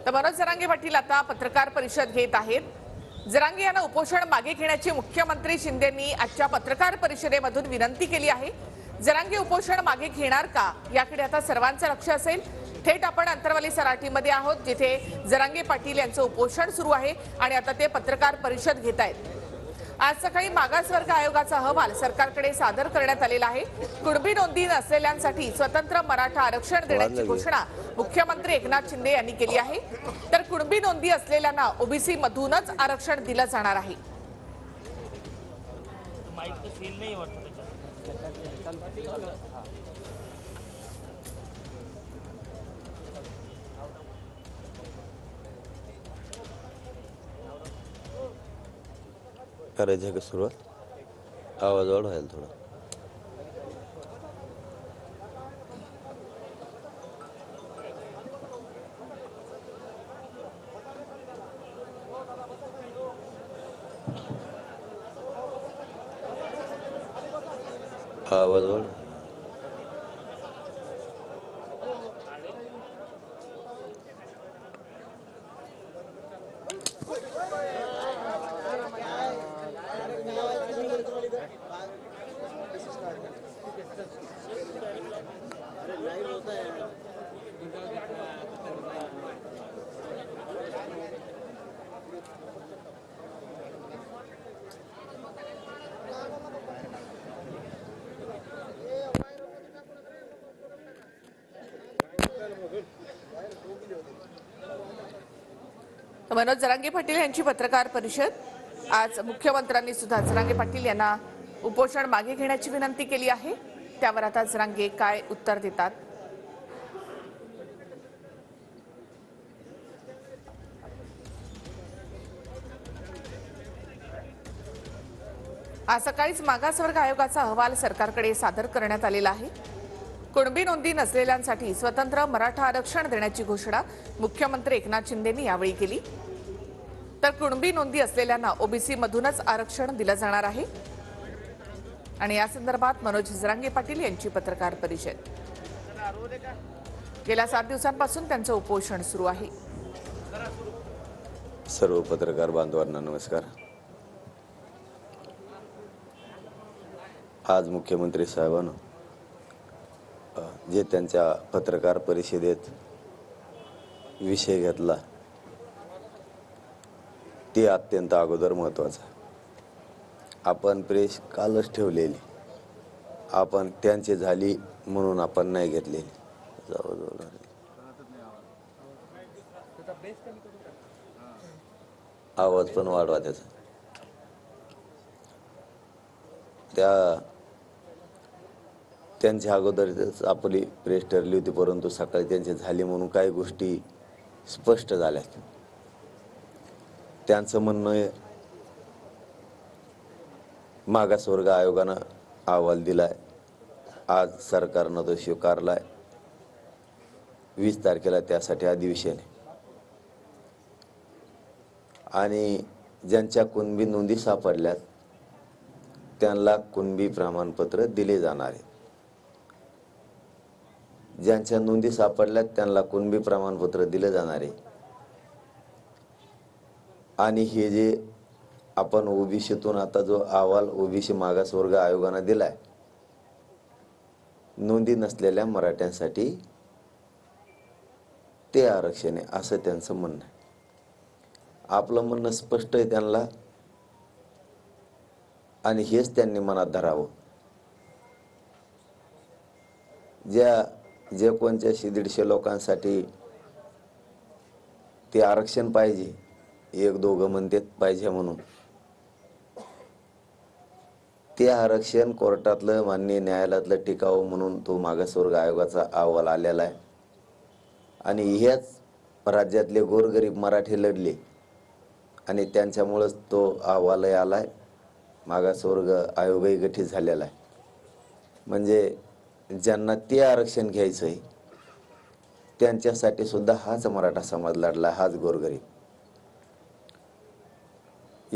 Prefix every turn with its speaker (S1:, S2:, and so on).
S1: तर मनोज जरांगे पाटील आता पत्रकार परिषद घेत आहेत। जरांगे यांना उपोषण मागे घेण्याची मुख्यमंत्री शिंदेंनी आजच्या पत्रकार परिषदेमधून विनंती केली आहे। जरांगे उपोषण मागे घेणार का याकडे आता सर्वांचं लक्ष असेल। थेट आपण अंतरवाली सराटीमध्ये आहोत, जिथे जरांगे पाटील यांचं उपोषण सुरू आहे आणि आता ते पत्रकार परिषद घेत आहेत। आज सकाळी मागासवर्ग आयोगाचा अहवाल सरकारकडे सादर करण्यात आलेला आहे। कुणबी नोंदी नसलेल्यांसाठी स्वतंत्र मराठा आरक्षण देण्याची घोषणा मुख्यमंत्री एकनाथ शिंदे यांनी केली आहे। तर कुणबी नोंदी असलेल्यांना ओबीसी मधूनच आरक्षण दिलं जाणार आहे।
S2: करायचं का सुरुवात? आवाज वाढवायला थोडा। आवाज वाढ।
S1: मनोज जरांगे पाटील यांची पत्रकार परिषद। आज मुख्यमंत्र्यांनी सुद्धा जरांगे पाटील यांना उपोषण मागे घेण्याची विनंती केली आहे। त्यावर आता जरांगे काय उत्तर देतात? आज सकाळीच मागासवर्ग आयोगाचा अहवाल सरकारकडे सादर करण्यात आलेला आहे। कुणबी नोंदी नसलेल्यांसाठी स्वतंत्र मराठा आरक्षण देण्याची घोषणा मुख्यमंत्री एकनाथ शिंदेंनी यावेळी केली। तर कुणबी नोंदी असलेल्यांना ओबीसी मधूनच आरक्षण दिलं जाणार आहे। आणि या संदर्भात मनोज जरांगे पाटील यांची पत्रकार परिषद। गेल्या 7 दिवसांपासून त्यांचं उपोषण सुरू आहे।
S2: सर्व पत्रकार बांधवांना नमस्कार। आज मुख्यमंत्री साहेबांना जे त्यांच्या पत्रकार परिषदेत विषय घेतला ते अत्यंत अगोदर महत्त्वाचं। आपण प्रेस कालच ठेवलेली, आपण त्यांची झाली म्हणून आपण नाही घेतलेली। आवाज पण वाढवा त्याचा। त्यांच्या अगोदरच आपली प्रेस ठरली होती, परंतु सकाळी त्यांची झाली म्हणून काही गोष्टी स्पष्ट झाल्यात। त्यांचं म्हणणं आहे मागासवर्ग आयोगानं अहवाल दिलाय, आज सरकारनं तो स्वीकारलाय। 20 तारखेला त्यासाठी अधिवेशन आहे आणि ज्यांच्या कुणबी नोंदी सापडल्यात त्यांना कुणबी प्रमाणपत्र दिले जाणार आहे। ज्यांच्या नोंदी सापडल्यात त्यांना कुणबी प्रमाणपत्र दिले जाणार आहे। आणि हे जे आपण ओबीसीतून आता जो अहवाल ओबीसी मागासवर्ग आयोगानं दिलाय, नोंदी नसलेल्या मराठ्यांसाठी ते आरक्षण आहे असं त्यांचं म्हणणं आहे। आपलं म्हणणं स्पष्ट आहे त्यांना, आणि हेच त्यांनी मनात धरावं। जे कोणत्या 150 लोकांसाठी ते आरक्षण पाहिजे, 1-2 म्हणतात पाहिजे म्हणून, ते आरक्षण कोर्टातलं माननीय न्यायालयातलं टिकावं म्हणून तो मागासवर्ग आयोगाचा अहवाल आलेला आहे। आणि ह्याच राज्यातले गोरगरीब मराठी लढले आणि त्यांच्यामुळेच तो अहवाल आलाय, मागासवर्ग आयोगही गठीत झालेला आहे। म्हणजे ज्यांना ते आरक्षण घ्यायचं आहे त्यांच्यासाठी सुद्धा हाच मराठा समाज लढला, हाच गोरगरीब।